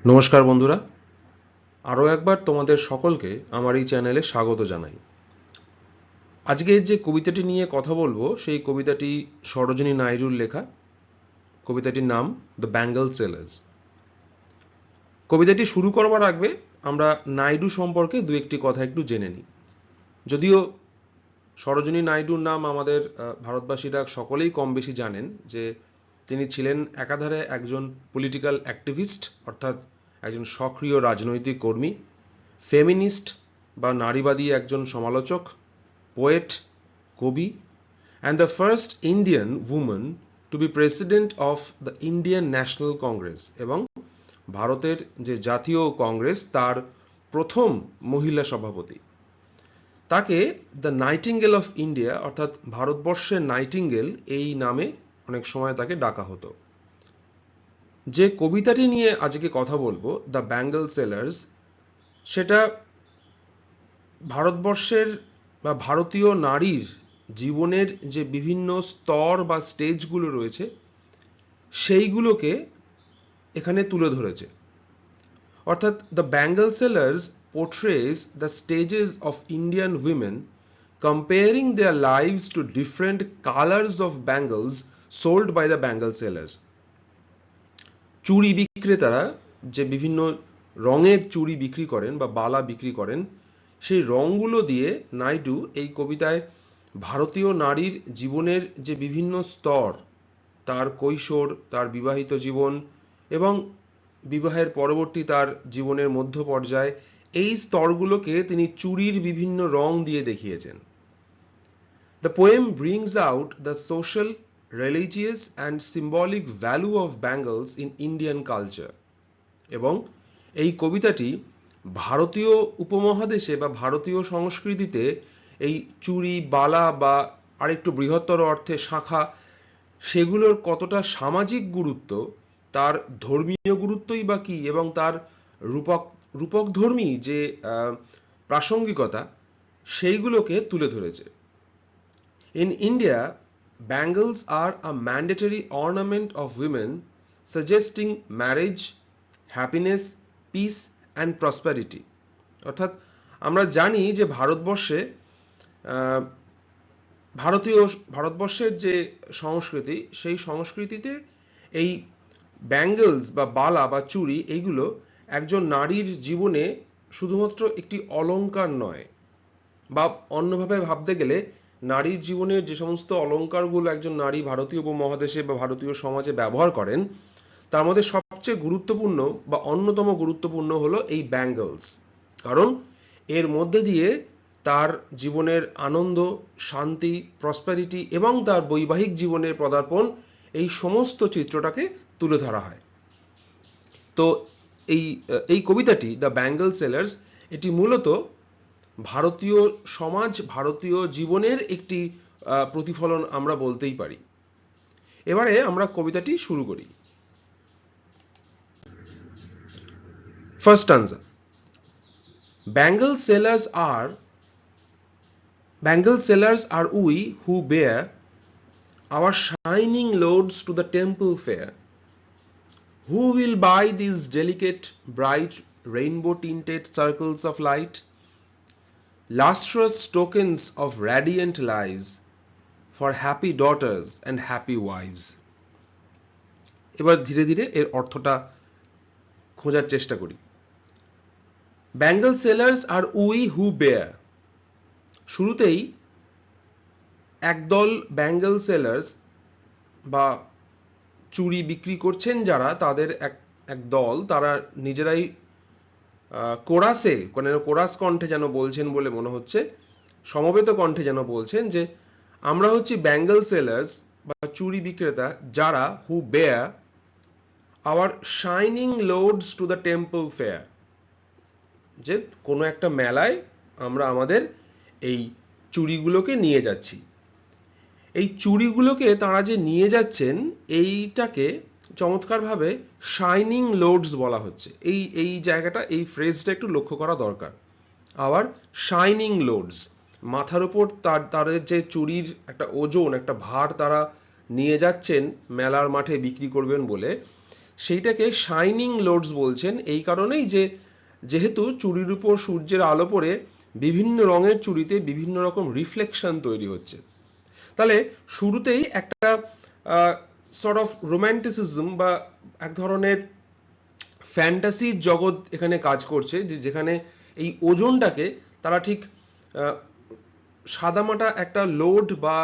নমস্কার বন্ধুরা, আরও একবার তোমাদের সকলকে আমার এই চ্যানেলে স্বাগত জানাই। আজকে যে কবিতাটি নিয়ে কথা বলবো সেই কবিতাটি সরোজিনী নাইডুর লেখা। কবিতাটির নাম দ্য ব্যাঙ্গল সেলার্স। কবিতাটি শুরু করবার আগে আমরা নাইডু সম্পর্কে দু একটি কথা একটু জেনে নিই। যদিও সরোজিনী নাইডুর নাম আমাদের ভারতবাসীরা সকলেই কম বেশি জানেন, যে তিনি ছিলেন একাধারে একজন পলিটিক্যাল অ্যাক্টিভিস্ট, অর্থাৎ একজন সক্রিয় রাজনৈতিক কর্মী, ফেমিনিস্ট বা নারীবাদী একজন সমালোচক, পোয়েট, কবি, and the first Indian women to be president of the Indian National Congress, এবং ভারতের যে জাতীয় কংগ্রেস তার প্রথম মহিলা সভাপতি। তাকে দ্য নাইটিঙ্গেল অফ ইন্ডিয়া, অর্থাৎ ভারতবর্ষের নাইটিঙ্গেল, এই নামে অনেক সময় তাকে ডাকা হতো। যে কবিতাটি নিয়ে আজকে কথা বলবো, দ্য ব্যাঙ্গল সেলার্স, সেটা ভারতবর্ষের বা ভারতীয় নারীর জীবনের যে বিভিন্ন স্তর বা স্টেজগুলো রয়েছে সেইগুলোকে এখানে তুলে ধরেছে। অর্থাৎ the bangle sellers portrays the stages of Indian women, comparing their lives to different colors of bangles sold by the bangle sellers. চুড়ি বিক্রেতারা যে বিভিন্ন রঙের চুড়ি বিক্রি করেন বা বালা বিক্রি করেন, সেই রঙগুলো দিয়ে নাইডু এই কবিতায় ভারতীয় নারীর জীবনের যে বিভিন্ন স্তর, তার কৈশোর, তার বিবাহিত জীবন এবং বিবাহের পরবর্তী তার জীবনের মধ্য পর্যায়, এই স্তরগুলোকে তিনি চুড়ির বিভিন্ন রং দিয়ে দেখিয়েছেন। The poem brings out the social, religious and symbolic value of bangles in Indian culture. এবং এই কবিতাটি ভারতীয় উপমহাদেশে বা ভারতীয় সংস্কৃতিতে এই চুড়ি, বালা বা আরেকটু বৃহত্তর অর্থে শাঁখা, সেগুলোর কতটা সামাজিক গুরুত্ব, তার ধর্মীয় গুরুত্বই বা কী, এবং তার রূপকধর্মী যে প্রাসঙ্গিকতা, সেইগুলোকে তুলে ধরেছে। In India, bangles are a mandatory ornament of women, suggesting marriage, happiness, peace and prosperity. অর্থাৎ আমরা জানি যে ভারতবর্ষের যে সংস্কৃতি, সেই সংস্কৃতিতে এই ব্যাঙ্গলস বা বালা বা চুড়ি, এইগুলো একজন নারীর জীবনে শুধুমাত্র একটি অলংকার নয়, বা অন্যভাবে ভাবতে গেলে নারীর জীবনের যে সমস্ত অলংকারগুলো একজন নারী ভারতীয় উপমহাদেশে বা ভারতীয় সমাজে ব্যবহার করেন, তার মধ্যে সবচেয়ে গুরুত্বপূর্ণ বা অন্যতম গুরুত্বপূর্ণ হলো এই ব্যাঙ্গলস। কারণ এর মধ্যে দিয়ে তার জীবনের আনন্দ, শান্তি, প্রসপ্যারিটি এবং তার বৈবাহিক জীবনের পদার্পণ, এই সমস্ত চিত্রটাকে তুলে ধরা হয়। তো এই কবিতাটি দ্য ব্যাঙ্গল সেলার্স, এটি মূলত ভারতীয় সমাজ, ভারতীয় জীবনের একটি প্রতিফলন আমরা বলতেই পারি। এবারে আমরা কবিতাটি শুরু করি। First স্ট্যানজা। Bangle sellers are we who bear our shining loads to the temple fair. Who will buy these delicate, bright, rainbow-tinted circles of light? Lustrous tokens of radiant lives for happy daughters and happy wives. এবার ধীরে ধীরে এর অর্থটা খোঁজার চেষ্টা করি। Bangle sellers are we who bear. শুরুতেই একদল ব্যাঙ্গল সেলার্স বা চুড়ি বিক্রি করছেন যারা, তাদের এক দল, তারা নিজেরাই কোরাসে, কোরাস কণ্ঠে যেন বলছেন বলে মনে হচ্ছে, সমবেত কণ্ঠে যেন বলছেন যে আমরা হচ্ছি ব্যাঙ্গল সেলার্স বা চুড়ি বিক্রেতা, যারা who bear our shining loads to the temple fair, যে কোনো একটা মেলায় আমরা আমাদের এই চুড়িগুলোকে নিয়ে যাচ্ছি। এই চুড়িগুলোকে তারা যে নিয়ে যাচ্ছেন, এইটাকে চমৎকারভাবে শাইনিং লোডস বলা হচ্ছে। এই জায়গাটা, এই ফ্রেজটা একটু লক্ষ্য করা দরকার। আবার শাইনিং লোডস, মাথার উপর তাদের যে চুড়ির একটা ওজন, একটা ভার তারা নিয়ে যাচ্ছেন মেলার মাঠে বিক্রি করবেন বলে, সেইটাকে শাইনিং লোডস বলছেন এই কারণেই যে যেহেতু চুড়ির উপর সূর্যের আলো পড়ে বিভিন্ন রঙের চুড়িতে বিভিন্ন রকম রিফ্লেকশন তৈরি হচ্ছে। তাহলে শুরুতেই একটা সর্ট অফ রোম্যান্টিসিজম বা এক ধরনের ফ্যান্টাসির জগৎ এখানে কাজ করছে, যে যেখানে এই ওজনটাকে তারা ঠিক সাদামাটা একটা লোড বা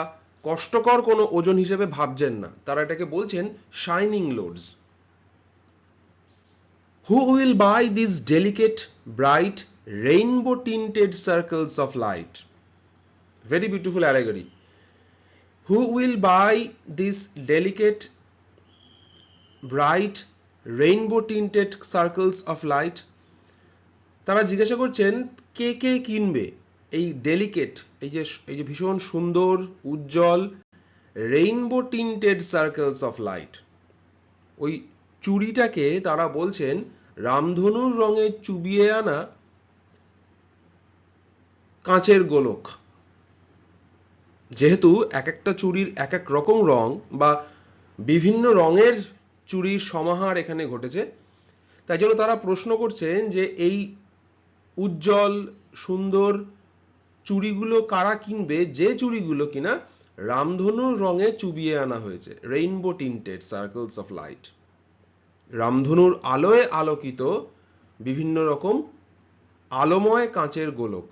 কষ্টকর কোনো ওজন হিসেবে ভাবছেন না, তারা এটাকে বলছেন shining loads. Who will buy these delicate, bright, rainbow tinted circles of light? Very beautiful allegory. Who will buy these delicate, bright, rainbow tinted circles of light? তারা জিজ্ঞাসা করছেন কে কে কিনবে এই ডেলিকেট, এই যে ভীষণ সুন্দর উজ্জ্বল rainbow tinted circles of light. ওই চুড়িটাকে তারা বলছেন রামধনুর রঙে চুবিয়ে আনা কাঁচের গোলক। যেহেতু এক একটা চুড়ির এক এক রকম রং বা বিভিন্ন রঙের চুড়ির সমাহার এখানে ঘটেছে, তাই জন্য তারা প্রশ্ন করছেন যে এই উজ্জ্বল সুন্দর চুড়িগুলো কারা কিনবে, যে চুড়িগুলো কিনা রামধনুর রঙে চুবিয়ে আনা হয়েছে, rainbow tinted circles of light. রামধনুর আলোয় আলোকিত বিভিন্ন রকম আলোময় কাঁচের গোলক।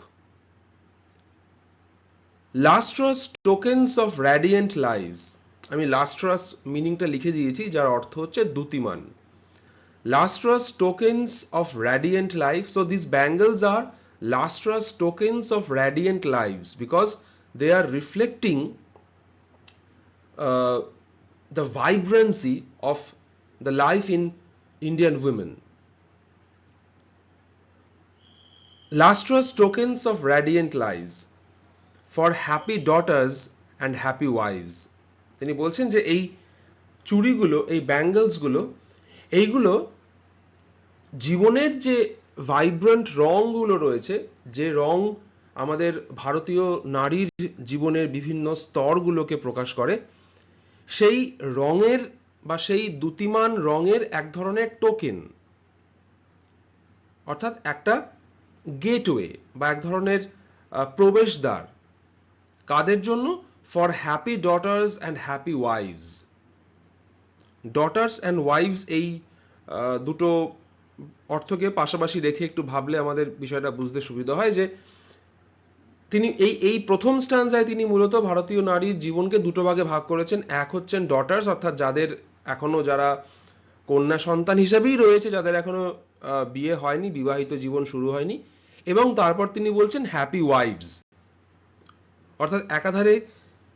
Lustrous tokens of radiant lives, আমি লাস্ট্রাস মিনিংটা লিখে দিয়েছি, যার অর্থ হচ্ছে Dyutiman. Lustrous tokens of radiant life. So these bangles are lustrous tokens of radiant lives because they are reflecting the vibrancy of the life in Indian women. Lustrous tokens of radiant lives for happy daughters and happy wives. তিনি বলছেন যে এই চুড়িগুলো, এই ব্যাঙ্গলসগুলো, এইগুলো জীবনের যে vibrant রঙগুলো রয়েছে, যে রং আমাদের ভারতীয় নারীর জীবনের বিভিন্ন স্তরগুলোকে প্রকাশ করে, সেই রঙের বা সেই দ্যুতিমান রঙের এক ধরনের টোকেন, অর্থাৎ একটা গেটওয়ে বা এক ধরনের প্রবেশদ্বার। কাদের জন্য? For happy daughters and happy wives. Daughters and wives এই দুটো অর্থকে পাশাপাশি রেখে একটু ভাবলে আমাদের বিষয়টা বুঝতে সুবিধা হয় যে তিনি এই প্রথম স্ট্যান্জায় তিনি মূলত ভারতীয় নারীর জীবনকে দুটো ভাগে ভাগ করেছেন। এক হচ্ছেন ডটার্স, অর্থাৎ যাদের এখনো, যারা কন্যা সন্তান হিসেবেই রয়েছে, যাদের এখনো বিয়ে হয়নি, বিবাহিত জীবন শুরু হয়নি, এবং তারপর তিনি বলছেন হ্যাপি ওয়াইভস, অর্থাৎ একাধারে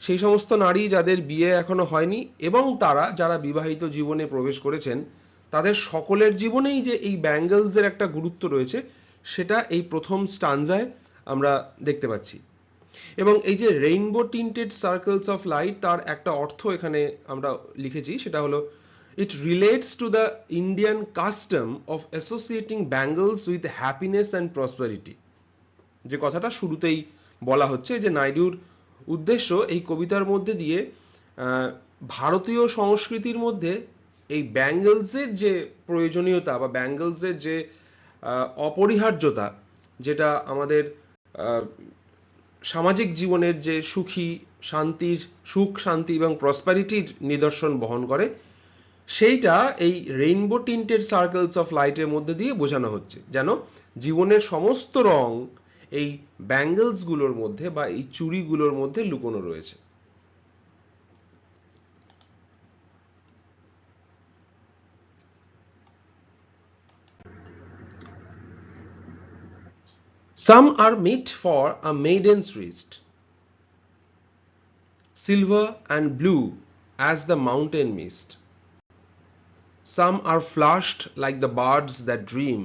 সেই সমস্ত নারী যাদের বিয়ে এখনো হয়নি এবং তারা যারা বিবাহিত জীবনে প্রবেশ করেছেন, তাদের সকলের জীবনেই যে এই ব্যাঙ্গলসের একটা গুরুত্ব রয়েছে সেটা এই প্রথম স্টানজায় আমরা দেখতে পাচ্ছি। এবং এই যে rainbow tinted circles of light, তার একটা অর্থ এখানে আমরা লিখেছি, সেটা হলো it relates to the Indian custom of associating bangles with happiness and prosperity. যে কথাটা শুরুতেই বলা হচ্ছে যে নাইডুর উদ্দেশ্য এই কবিতার মধ্যে দিয়ে ভারতীয় সংস্কৃতির মধ্যে এই ব্যাঙ্গলসের যে প্রয়োজনীয়তা বা ব্যাঙ্গলসের যে অপরিহার্যতা, যেটা আমাদের সামাজিক জীবনের যে সুখ শান্তি এবং প্রসপারিটির নিদর্শন বহন করে, সেইটা এই রেইনবো টিন্টেড সার্কেলস অফ লাইটের মধ্যে দিয়ে বোঝানো হচ্ছে, যেন জীবনের সমস্ত রং এই ব্যাঙ্গলসগুলোর মধ্যে বা এই চুড়িগুলোর মধ্যে লুকোনো রয়েছে। Some are meet for a maiden's wrist, silver and blue as the mountain mist. Some are flushed like the birds that dream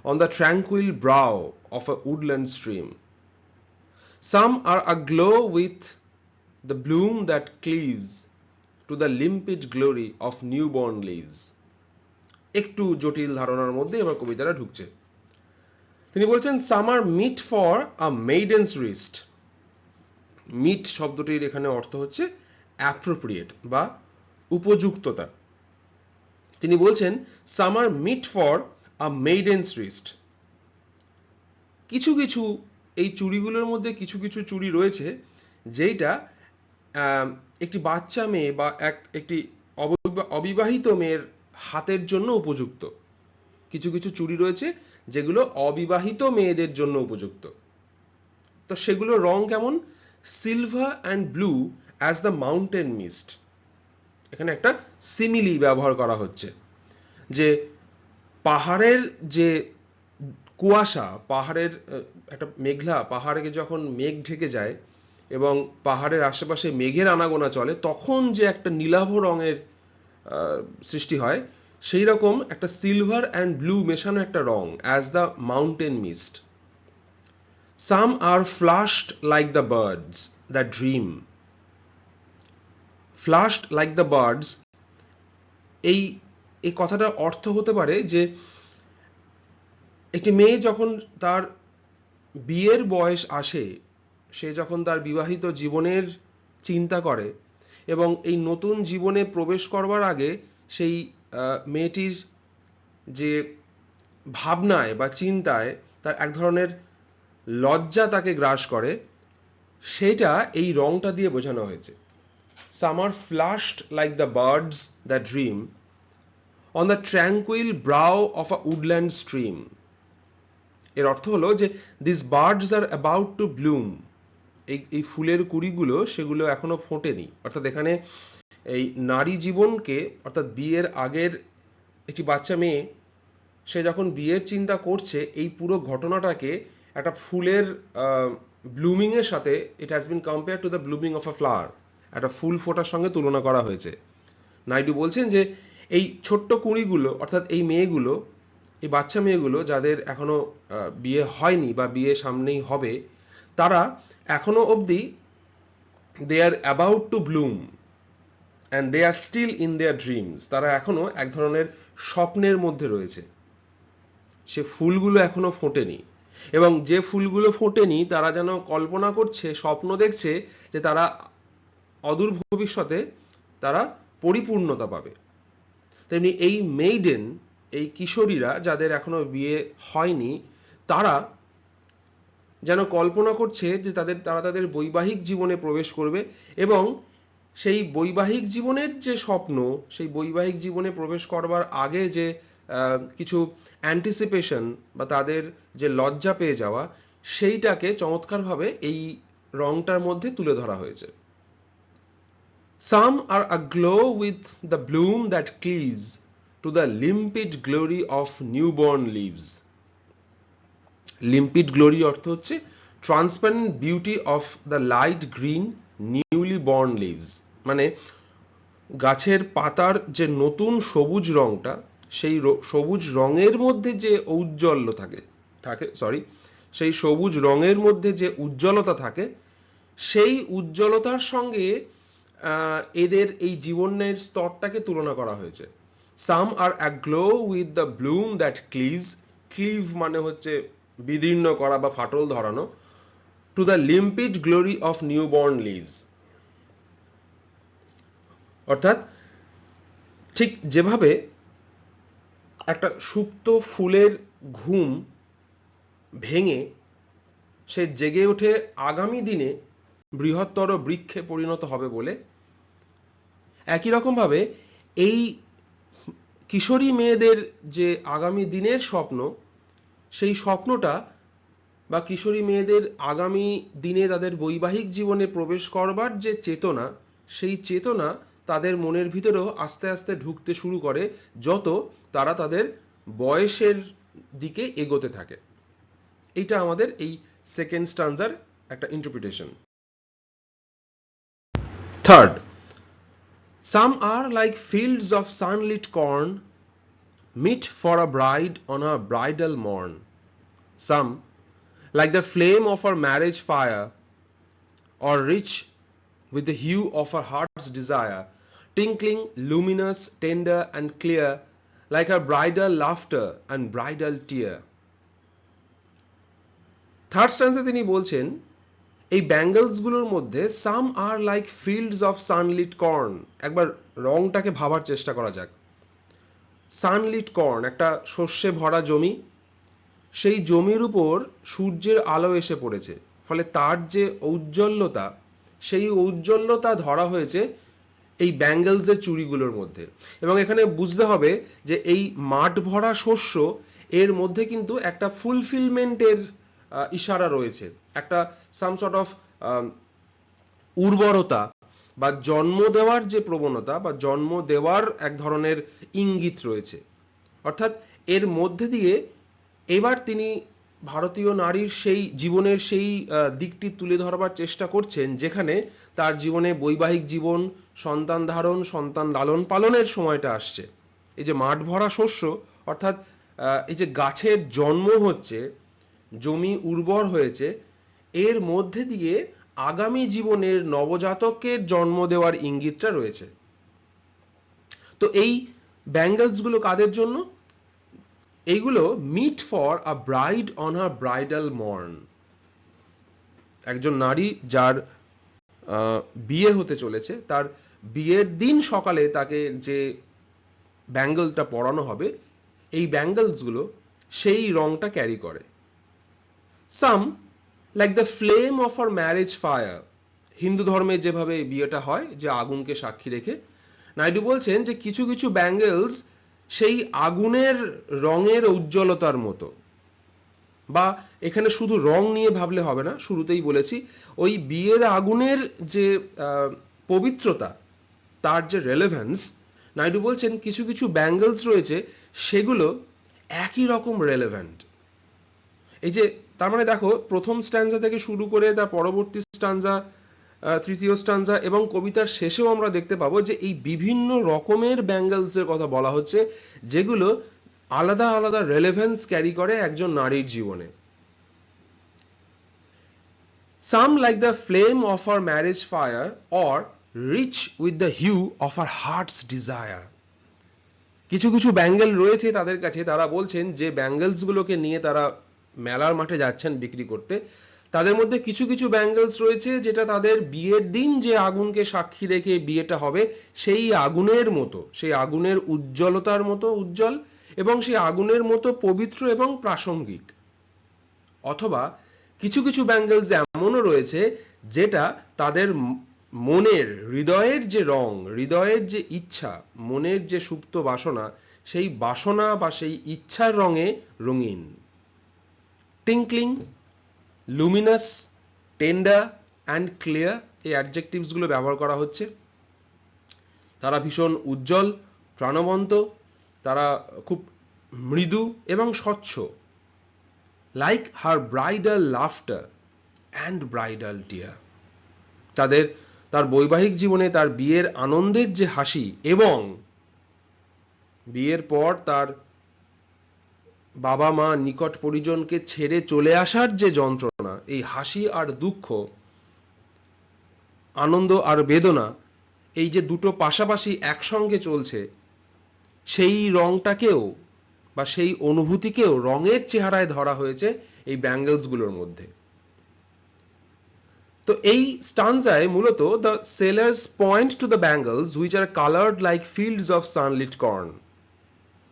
on the tranquil brow of a woodland stream. Some are aglow with the bloom that cleaves to the limpid glory of newborn leaves. একটু জটিল ধারণার মধ্যে এবার কবিতাটা ঢুকছে। তিনি বলছেন some are meet for a maiden's wrist. Meet শব্দটির এখানে অর্থ হচ্ছে অ্যাপ্রোপ্রিয়েট বা উপযুক্ততা। তিনি বলছেন some are meet for a maiden's wrist. কিছু কিছু এই চুড়িগুলোর মধ্যে কিছু কিছু চুড়ি রয়েছে যেটা একটি বাচ্চা মেয়ে বা একটি অবিবাহিত মেয়ের হাতের জন্য উপযুক্ত। কিছু কিছু চুড়ি রয়েছে যেগুলো অবিবাহিত মেয়েদের জন্য উপযুক্ত। তো সেগুলোর রং কেমন? Silver and blue as the mountain mist. এখানে একটা সিমিলি ব্যবহার করা হচ্ছে যে পাহাড়ের যে কুয়াশা, পাহাড়ের একটা মেঘলা, পাহাড়ে যখন মেঘ ঢেকে যায় এবং পাহাড়ের আশেপাশে মেঘের আনাগোনা চলে, তখন যে একটা নীলাভ রঙের সৃষ্টি হয়, সেই রকম একটা সিলভার অ্যান্ড ব্লু মেশানো একটা রং, as the mountain mist. Some are flushed like the birds that dream. Flushed like the birds, এই কথাটার অর্থ হতে পারে যে একটি মেয়ে যখন তার বিয়ের বয়স আসে, সে যখন তার বিবাহিত জীবনের চিন্তা করে এবং এই নতুন জীবনে প্রবেশ করবার আগে সেই মেয়েটির যে ভাবনায় বা চিন্তায় তার এক ধরনের লজ্জা তাকে গ্রাস করে, সেটা এই রংটা দিয়ে বোঝানো হয়েছে। Some are flushed like the birds that dream on the tranquil brow of a woodland stream. এর অর্থ হলো যে these birds are about to bloom. এই ফুলের কুড়িগুলো সেগুলো এখনো ফোটেনি। অর্থাৎ এখানে এই নারী জীবনকে, অর্থাৎ বিয়ের আগের একটি বাচ্চা মেয়ে, সে যখন বিয়ের চিন্তা করছে, এই পুরো ঘটনাটাকে একটা ফুলের ব্লুমিং এর সাথে, it has been compare to the blooming of a flower, একটা ফুল ফোটার সঙ্গে তুলনা করা হয়েছে। নাইডু বলছেন যে এই ছোট্ট কুঁড়িগুলো, অর্থাৎ এই মেয়েগুলো, এই বাচ্চা মেয়েগুলো যাদের এখনো বিয়ে হয়নি বা বিয়ে সামনেই হবে, তারা এখনো অবধি they are about to bloom and they are still in their dreams. তারা এখনো এক ধরনের স্বপ্নের মধ্যে রয়েছে, সে ফুলগুলো এখনো ফোটেনি। এবং যে ফুলগুলো ফোটেনি তারা যেন কল্পনা করছে, স্বপ্ন দেখছে যে তারা অদূর ভবিষ্যতে তারা পরিপূর্ণতা পাবে। তেমনি এই মেইডেন, এই কিশোরীরা যাদের এখনো বিয়ে হয়নি, তারা যেন কল্পনা করছে যে তারা তাদের বৈবাহিক জীবনে প্রবেশ করবে এবং সেই বৈবাহিক জীবনের যে স্বপ্ন, সেই বৈবাহিক জীবনে প্রবেশ করবার আগে যে কিছু অ্যান্টিসিপেশন বা তাদের যে লজ্জা পেয়ে যাওয়া, সেইটাকে চমৎকারভাবে এই রংটার মধ্যে তুলে ধরা হয়েছে। Some are aglow with the bloom that cleaves to the limpid glory of newborn leaves. Limpid glory অর্থ হচ্ছে transparent beauty of the light green newly born leaves, মানে গাছের পাতার যে নতুন সবুজ রংটা, সেই সবুজ রঙের মধ্যে যে ঔজ্জ্বল্য থাকে সেই সবুজ রঙের মধ্যে যে উজ্জ্বলতা থাকে, সেই উজ্জ্বলতার সঙ্গে এদের এই জীবনের স্তরটাকে তুলনা করা হয়েছে। Some are aglow with the bloom that cleaves. Cleave মানে হচ্ছে বিদীর্ণ করা বা ফাটল ধরানো। To the limpid glory of newborn leaves. অর্থাৎ ঠিক যেভাবে একটা সুপ্ত ফুলের ঘুম ভেঙে সে জেগে ওঠে আগামী দিনে বৃহত্তর বৃক্ষে পরিণত হবে বলে, একই রকম ভাবে এই কিশোরী মেয়েদের যে আগামী দিনের স্বপ্ন, সেই স্বপ্নটা বা কিশোরী মেয়েদের আগামী দিনে তাদের বৈবাহিক জীবনে প্রবেশ করবার যে চেতনা, সেই চেতনা তাদের মনের ভিতরেও আস্তে আস্তে ঢুকতে শুরু করে যত তারা তাদের বয়সের দিকে এগোতে থাকে। এইটা আমাদের এই সেকেন্ড স্ট্যান্জার একটা interpretation. Third, some are like fields of sunlit corn meet for a bride on a bridal morn. Some like the flame of her marriage fire, or rich with the hue of her heart's desire, tinkling, luminous, tender and clear, like her bridal laughter and bridal tear. Third স্ট্যান্সে তিনি বলছেন এই bangles গুলোর মধ্যে some are like fields of sunlit corn. একবার রংটাকে ভাবার চেষ্টা করা যাক। সানলিট কর্ন, একটা শস্যে ভরা জমি, সেই জমির উপর সূর্যের আলো এসে পড়েছে, ফলে তার যে ঔজ্জ্বল্যতা, সেই ঔজ্জ্বল্যতা ধরা হয়েছে এই ব্যাঙ্গেলসের চুড়িগুলোর মধ্যে। এবং এখানে বুঝতে হবে যে এই মাঠ ভরা শস্য, এর মধ্যে কিন্তু একটা ফুলফিলমেন্টের ইশারা রয়েছে, একটা সাম সর্ট অফ উর্বরতা বা জন্ম দেওয়ার যে প্রবণতা বা জন্ম দেওয়ার এক ধরনের ইঙ্গিত রয়েছে। অর্থাৎ এর মধ্যে দিয়ে এবার তিনি ভারতীয় নারীর সেই জীবনের সেই দিকটি তুলে ধরবার চেষ্টা করছেন, যেখানে তার জীবনে বৈবাহিক জীবন, সন্তান ধারণ, সন্তান লালন পালনের সময়টা আসছে। এই যে মাঠ ভরা শস্য, অর্থাৎ এই যে গাছের জন্ম হচ্ছে, জমি উর্বর হয়েছে, এর মধ্যে দিয়ে আগামী জীবনের নবজাতকের জন্ম দেওয়ার ইঙ্গিতটা রয়েছে। তো এই ব্যাঙ্গলস গুলো কাদের জন্য? এইগুলো meet for a bride on her bridal morn. একজন নারী যার বিয়ে হতে চলেছে, তার বিয়ের দিন সকালে তাকে যে ব্যাঙ্গলটা পরানো হবে, এই ব্যাঙ্গলস গুলো সেই রংটা ক্যারি করে। Some like the flame of her marriage fire, Hindu ধর্মে যেভাবে বিয়েটা হয় যে আগুনকে সাক্ষী রেখে, নাইডু বলছেন যে কিছু কিছু ব্যাঙ্গলস সেই আগুনের রঙের উজ্জ্বলতার মতো। বা এখানে শুধু রং নিয়ে ভাবলে হবে না, শুরুতেই বলেছি ওই বিয়ের আগুনের যে পবিত্রতা, তার যে রেলেভেন্স, নাইডু বলছেন কিছু কিছু ব্যাঙ্গলস রয়েছে সেগুলো একই রকম রেলেভেন্ট। এই যে তার মানে দেখো, প্রথম স্ট্যান্জা থেকে শুরু করে তার পরবর্তী স্ট্যান্জা, তৃতীয় স্ট্যান্জা এবং কবিতার শেষেও আমরা দেখতে পাবো যে এই বিভিন্ন রকমের ব্যাঙ্গলসের কথা বলা হচ্ছে, যেগুলো আলাদা আলাদা রেলেভেন্স ক্যারি করে একজন নারীর জীবনে। Some like the flame of her marriage fire, or rich with the hue of her heart's desire. কিছু কিছু ব্যাঙ্গেল রয়েছে তাদের কাছে, তারা বলছেন যে ব্যাঙ্গেলস গুলোকে নিয়ে তারা মেলার মাঠে যাচ্ছেন বিক্রি করতে, তাদের মধ্যে কিছু কিছু ব্যাঙ্গেলস রয়েছে যেটা তাদের বিয়ের দিন যে আগুনকে সাক্ষী রেখে বিয়েটা হবে, সেই আগুনের মতো, সেই আগুনের উজ্জ্বলতার মতো উজ্জ্বল, এবং সেই আগুনের মতো পবিত্র এবং প্রাসঙ্গিক। অথবা কিছু কিছু ব্যাঙ্গেলস এমনও রয়েছে যেটা তাদের মনের, হৃদয়ের যে রং, হৃদয়ের যে ইচ্ছা, মনের যে সুপ্ত বাসনা, সেই বাসনা বা সেই ইচ্ছার রঙে রঙিন। টিঙ্কলিং, লুমিনাস, টেন্ডার অ্যান্ড ক্লিয়ার, এই অ্যাডজেক্টিভস গুলো ব্যবহার করা হচ্ছে। তারা ভীষণ উজ্জ্বল, প্রাণবন্ত, তারা খুব মৃদু এবং স্বচ্ছ। Like her bridal laughter and bridal tear, তার বৈবাহিক জীবনে তার বিয়ের আনন্দের যে হাসি এবং বিয়ের পর তার বাবা মা নিকট পরিজনকে ছেড়ে চলে আসার যে যন্ত্রণা, এই হাসি আর দুঃখ, আনন্দ আর বেদনা, এই যে দুটো পাশাপাশি একসঙ্গে চলছে, সেই রংটাকেও বা সেই অনুভূতিকেও রঙের চেহারায় ধরা হয়েছে এই ব্যাঙ্গলস গুলোর মধ্যে। তো এই স্টানজায় মূলত the sailors point to the bangles which are colored like fields of sunlit corn.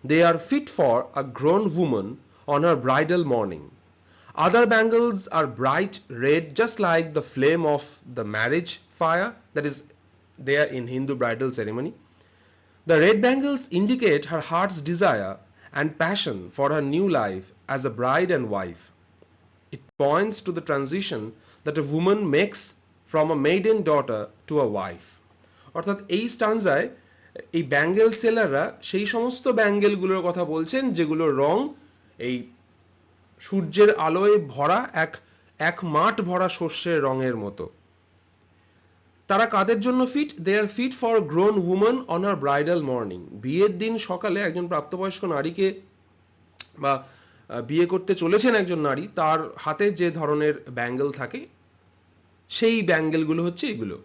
They are fit for a grown woman on her bridal morning. Other bangles are bright red, just like the flame of the marriage fire that is there in Hindu bridal ceremony. The red bangles indicate her heart's desire and passion for her new life as a bride and wife. It points to the transition that a woman makes from a maiden daughter to a wife. অর্থাৎ এই স্টানজায় এই bangle সেলাররা সেই সমস্ত ব্যাঙ্গেলগুলোর কথা বলছেন যেগুলোর রং এই সূর্যের আলোয় ভরা এক মাঠ ভরা শস্যের রঙের মতো। তারা কাদের জন্য fit? They are fit for grown women on her bridal morning. বিয়ের দিন সকালে একজন প্রাপ্তবয়স্ক নারীকে বা বিয়ে করতে চলেছেন একজন নারী, তার হাতে যে ধরনের ব্যাঙ্গেল থাকে সেই ব্যাঙ্গেলগুলো হচ্ছে এগুলো।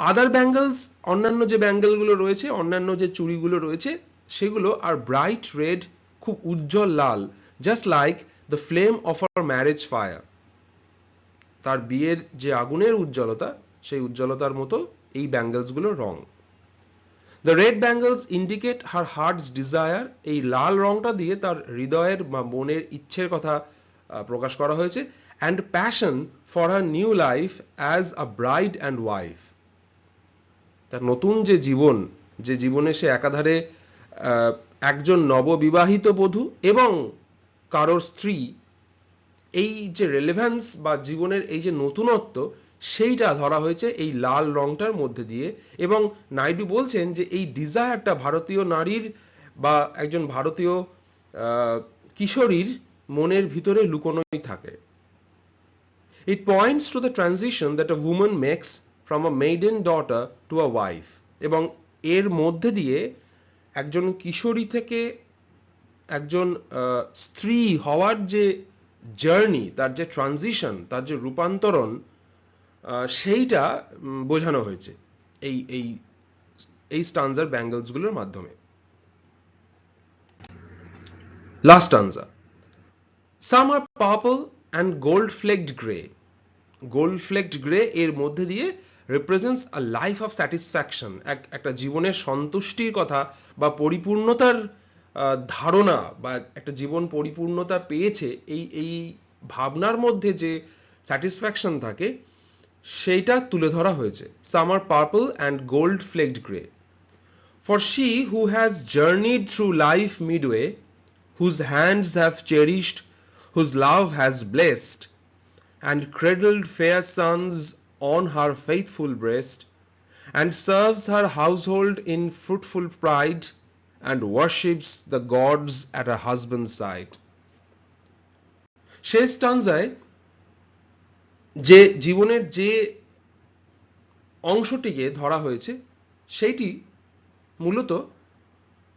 আদার ব্যাঙ্গেলস, অন্যান্য যে ব্যাঙ্গেলগুলো রয়েছে, অন্যান্য যে চুড়িগুলো রয়েছে, সেগুলো আর ব্রাইট রেড, খুব উজ্জ্বল লাল, just like the flame of our marriage fire. তার বিয়ের যে আগুনের উজ্জ্বলতা, সেই উজ্জ্বলতার মতো এই ব্যাঙ্গেলসগুলোর রং। The red bangles indicate her heart's desire. এই লাল রংটা দিয়ে তার হৃদয়ের বা মনের ইচ্ছের কথা প্রকাশ করা হয়েছে, and passion for her new life as a bride and wife. তার নতুন যে জীবন, যে জীবনে সে একাধারে একজন নববিবাহিত বধূ এবং কারোর স্ত্রী, এই যে রেলেভেন্স বা জীবনের এই যে নতুনত্ব, সেইটা ধরা হয়েছে এই লাল রংটার মধ্যে দিয়ে। এবং নাইডু বলছেন যে এই ডিজায়ারটা ভারতীয় নারীর বা একজন ভারতীয় কিশোরীর মনের ভিতরে লুকোনোই থাকে। It points to the transition that a woman makes from a maiden daughter to a wife. এবং এর মধ্যে দিয়ে একজন কিশোরী থেকে একজন স্ত্রী হওয়ার যে জার্নি, তার যে ট্রানজিশন, তার যে রূপান্তরণ, সেইটা বোঝানো হয়েছে এই এই এই স্টানজার ব্যাঙ্গলসগুলোর মাধ্যমে। Last stanza, some are purple and gold flecked grey. Gold flecked grey এর মধ্যে দিয়ে represents a life of satisfaction, একটা জীবনের সন্তুষ্টির কথা বা পরিপূর্ণতার ধারণা, বা একটা জীবন পরিপূর্ণতা পেয়েছে এই এই ভাবনার মধ্যে যে স্যাটিসফ্যাকশন থাকে, সেইটা তুলে ধরা হয়েছে। Some are purple and gold flecked grey. For she who has journeyed through life midway, whose hands have cherished, whose love has blessed, and cradled fair sons on her faithful breast, and serves her household in fruitful pride, and worships the gods at her husband's side. সেই স্টানজায় যে জীবনের যে অংশটিকে ধরা হয়েছে সেইটি মূলত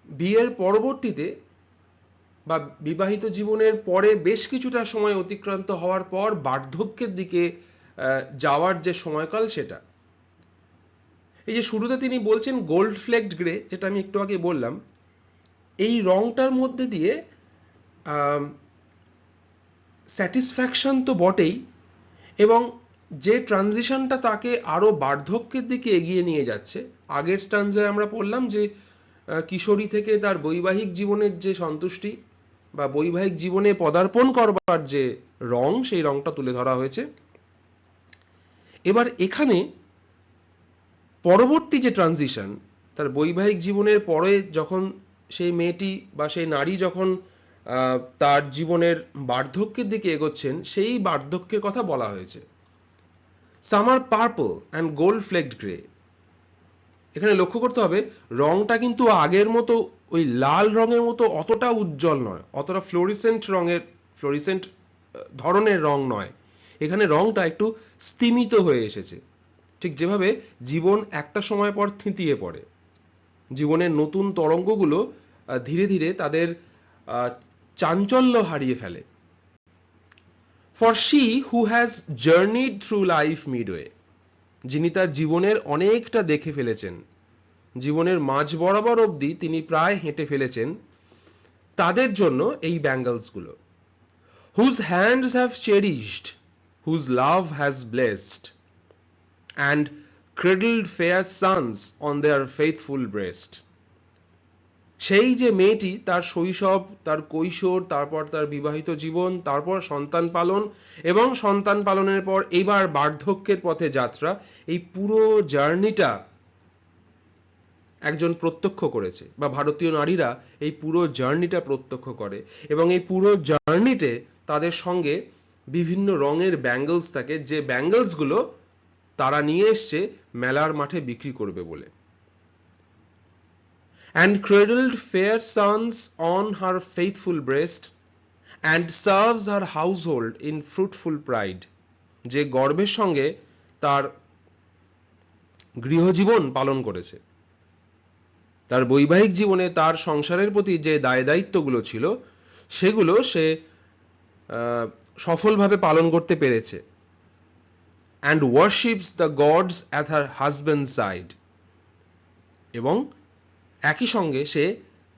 বিয়ের পরবর্তীতে বা বিবাহিত জীবনের পরে বেশ কিছুটা সময় অতিক্রান্ত হওয়ার পর বার্ধক্যের দিকে যাওয়ার যে সময়কাল, সেটা। এই যে শুরুতে তিনি বলছেন গোল্ড ফ্লেকড গ্রে, যেটা আমি একটু আগে বললাম, এই রংটার মধ্যে দিয়ে স্যাটিসফ্যাকশন তো বটেই, এবং যে ট্রানজিশনটা তাকে আরো বার্ধক্যের দিকে এগিয়ে নিয়ে যাচ্ছে। আগের স্টানজায় আমরা পড়লাম যে কিশোরী থেকে তার বৈবাহিক জীবনের যে সন্তুষ্টি বা বৈবাহিক জীবনে পদার্পণ করবার যে রং, সেই রংটা তুলে ধরা হয়েছে। এবার এখানে পরবর্তী যে ট্রানজিশন, তার বৈবাহিক জীবনের পরে যখন সেই মেয়েটি বা সেই নারী যখন তার জীবনের বার্ধক্যের দিকে এগোচ্ছেন, সেই বার্ধক্যের কথা বলা হয়েছে। Some are purple and gold flecked grey. এখানে লক্ষ্য করতে হবে রংটা কিন্তু আগের মতো ওই লাল রঙের মতো অতটা উজ্জ্বল নয়, অতটা ফ্লোরিসেন্ট ধরনের রং নয়। এখানে রংটা একটু স্তিমিত হয়ে এসেছে, ঠিক যেভাবে জীবন একটা সময় পর থিতিয়ে পড়ে। জীবনের নতুন তরঙ্গগুলো ধীরে ধীরে তাদের চাঞ্চল্য হারিয়ে ফেলে। For she who has journeyed through life midway, যিনি তার জীবনের অনেকটা দেখে ফেলেছেন, জীবনের মাঝ বরাবর অবধি তিনি প্রায় হেঁটে ফেলেছেন, তাদের জন্য এই ব্যাঙ্গলসগুলো। Whose hands have cherished, whose love has blessed, and cradled fair sons on their faithful breast. সেই যে মেয়েটি তার শৈশব, তার কৈশোর, তারপর তার বিবাহিত জীবন, তারপর সন্তান পালন, এবং সন্তান পালনের পর এবার বার্ধক্যের পথে যাত্রা, এই পুরো জার্নিটা একজন প্রত্যক্ষ করেছে, বা ভারতীয় নারীরা এই পুরো জার্নিটা প্রত্যক্ষ করে। এবং এই পুরো জার্নিতে তাদের সঙ্গে বিভিন্ন রঙের ব্যাঙ্গলস থাকে, যে ব্যাঙ্গলসগুলো তারা নিয়ে এসছে মেলার মাঠে বিক্রি করবে বলে। And cradled fair sons on her faithful breast, and serves her household in fruitful pride. যে গর্বের সঙ্গে তার গৃহজীবন পালন করেছে, তার বৈবাহিক জীবনে তার সংসারের প্রতি যে দায় দায়িত্বগুলো ছিল, সেগুলো সে সফলভাবে পালন করতে পেরেছে। and worships the gods at her husband's side, এবং একই সঙ্গে সে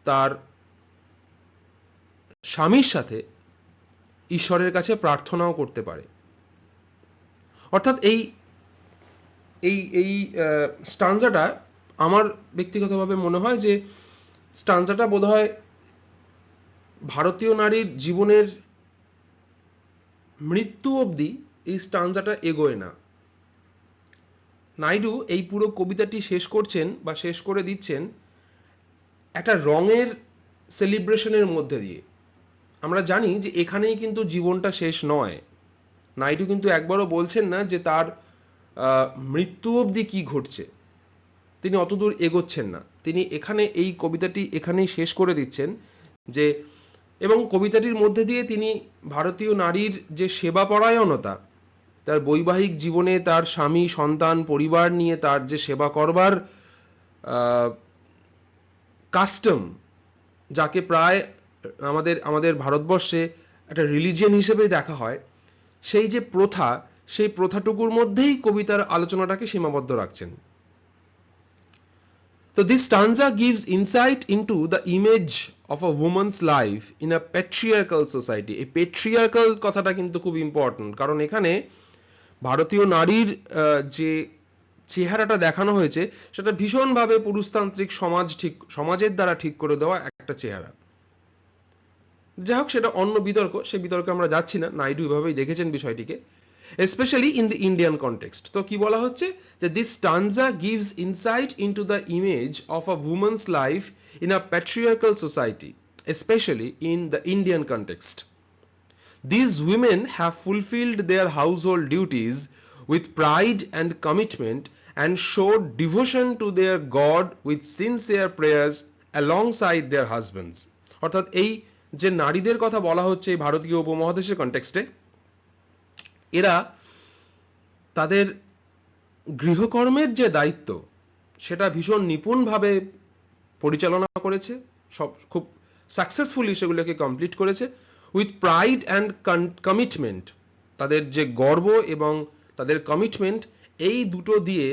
তার স্বামীর সাথে ঈশ্বরের কাছে প্রার্থনাও করতে পারে। অর্থাৎ এই এই এই স্টানজাটা আমার ব্যক্তিগতভাবে মনে হয় যে স্টানজাটা বোধহয় ভারতীয় নারীর জীবনের মৃত্যু অবধি এই স্টানজাটা এগোয় না। নাইডু এই পুরো কবিতাটি শেষ করছেন বা শেষ করে দিচ্ছেন একটা রঙের সেলিব্রেশনের মধ্যে দিয়ে। আমরা জানি যে এখানেই কিন্তু জীবনটা শেষ নয়। নাইডু কিন্তু একবারও বলছেন না যে তার মৃত্যু অবধি কি ঘটছে, তিনি অতদূর এগোচ্ছেন না। তিনি এখানে এই কবিতাটি এখানেই শেষ করে দিচ্ছেন যে, এবং কবিতাটির মধ্যে দিয়ে তিনি ভারতীয় নারীর যে সেবা পরায়ণতা, তার বৈবাহিক জীবনে তার স্বামী সন্তান পরিবার নিয়ে তার যে সেবা করবার কাস্টম, যাকে প্রায় আমাদের ভারতবর্ষে একটা রিলিজিয়ন হিসেবে দেখা হয়, সেই যে প্রথা, সেই প্রথাটুকুর মধ্যেই কবিতার আলোচনাটাকে সীমাবদ্ধ রাখছেন। So this stanza gives insight into the image of a woman's life in a patriarchal society. এই patriarchal কথাটা কিন্তু খুব ইম্পর্টেন্ট, কারণ এখানে ভারতীয় নারীর যে চেহারাটা দেখানো হয়েছে সেটা ভীষণভাবে পুরুষতান্ত্রিক সমাজের দ্বারা ঠিক করে দেওয়া একটা চেহারা। যাই হোক, সেটা অন্য বিতর্ক, সে বিতর্কে আমরা যাচ্ছি না। নাইডু এভাবেই দেখেছেন বিষয়টিকে, especially in the Indian context. তো কি বলা হচ্ছে যে this stanza gives insight into the image of a woman's life in a patriarchal society, especially in the Indian context. These women have fulfilled their household duties with pride and commitment and showed devotion to their God with sincere prayers alongside their husbands. অর্থাৎ এই যে নারীদের কথা বলা হচ্ছে ভারতীয় উপমহাদেশের কনটেক্সটে, এরা তাদের গৃহকর্মের যে দায়িত্ব সেটা ভীষণ নিপুণভাবে পরিচালনা করেছে, সব খুব সাকসেসফুলি সেগুলোকে কমপ্লিট করেছে, উইথ প্রাইড অ্যান্ড কমিটমেন্ট। তাদের যে গর্ব এবং তাদের কমিটমেন্ট, এই দুটো দিয়ে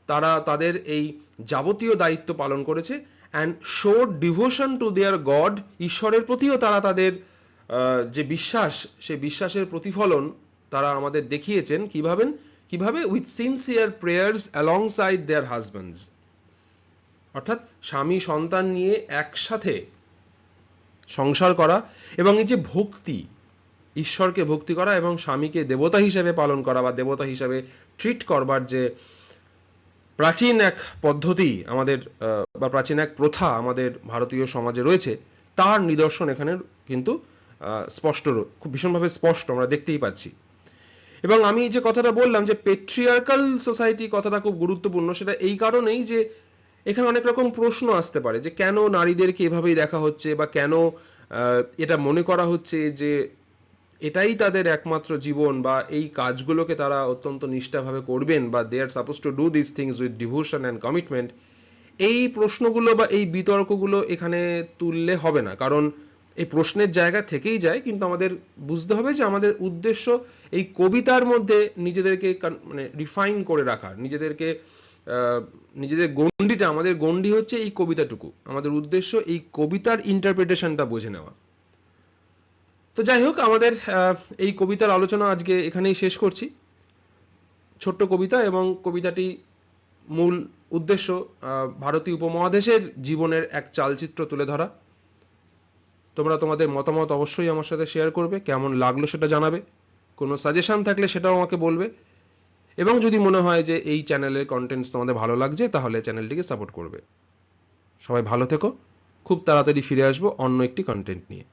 তারা তাদের এই যাবতীয় দায়িত্ব পালন করেছে। And showed devotion to their god, ঈশ্বরের প্রতিও তারা তাদের যে বিশ্বাস, সেই বিশ্বাসের প্রতিফলন তারা আমাদের দেখিয়েছেন। কিভাবে with sincere prayers alongside their husbands, অর্থাৎ স্বামী সন্তান নিয়ে একসাথে সংসার করা, এবং এই যে ভক্তি, ঈশ্বরকে ভক্তি করা এবং স্বামীকে দেবতা হিসেবে পালন করা বা দেবতা হিসেবে ট্রিট করবার যে প্রাচীন এক পদ্ধতি আমাদের বা প্রাচীন এক প্রথা আমাদের ভারতীয় সমাজে রয়েছে, তার নিদর্শন এখানে কিন্তু স্পষ্ট, খুব ভীষণভাবে স্পষ্ট আমরা দেখতেই পাচ্ছি। এবং আমি যে কথাটা বললাম যে পেট্রিয়ার্কাল সোসাইটি কথাটা খুব গুরুত্বপূর্ণ, সেটা এই কারণেই যে এখানে অনেক রকম প্রশ্ন আসতে পারে যে কেন নারীদেরকে এভাবেই দেখা হচ্ছে, বা কেন এটা মনে করা হচ্ছে যে এটাই তাদের একমাত্র জীবন, বা এই কাজগুলোকে তারা অত্যন্ত নিষ্ঠাভাবে করবেন, বা they are suppose to do this things with devotion and commitment. এই প্রশ্নগুলো বা এই বিতর্কগুলো এখানে তুললে হবে না, কারণ এই প্রশ্নের জায়গা থেকেই যায়, কিন্তু আমাদের বুঝতে হবে যে আমাদের উদ্দেশ্য এই কবিতার মধ্যে নিজেদেরকে মানে রিফাইন করে রাখা, নিজেদের গণ্ডিটা, আমাদের গণ্ডি হচ্ছে এই কবিতাটুকু, আমাদের উদ্দেশ্য এই কবিতার ইন্টারপ্রিটেশনটা বুঝে নেওয়া। তো যাই হোক, আমাদের এই কবিতার আলোচনা আজকে এখানেই শেষ করছি। ছোট্ট কবিতা, এবং কবিতাটি মূল উদ্দেশ্য ভারতীয় উপমহাদেশের জীবনের এক চালচিত্র তুলে ধরা। তোমরা তোমাদের মতামত অবশ্যই আমার সাথে শেয়ার করবে, কেমন লাগলো সেটা জানাবে, কোনো সাজেশন থাকলে সেটাও আমাকে বলবে, এবং যদি মনে হয় যে এই চ্যানেলের কন্টেন্টস তোমাদের ভালো লাগছে তাহলে চ্যানেলটিকে সাপোর্ট করবে। সবাই ভালো থেকো, খুব তাড়াতাড়ি ফিরে আসবো অন্য একটি কন্টেন্ট নিয়ে।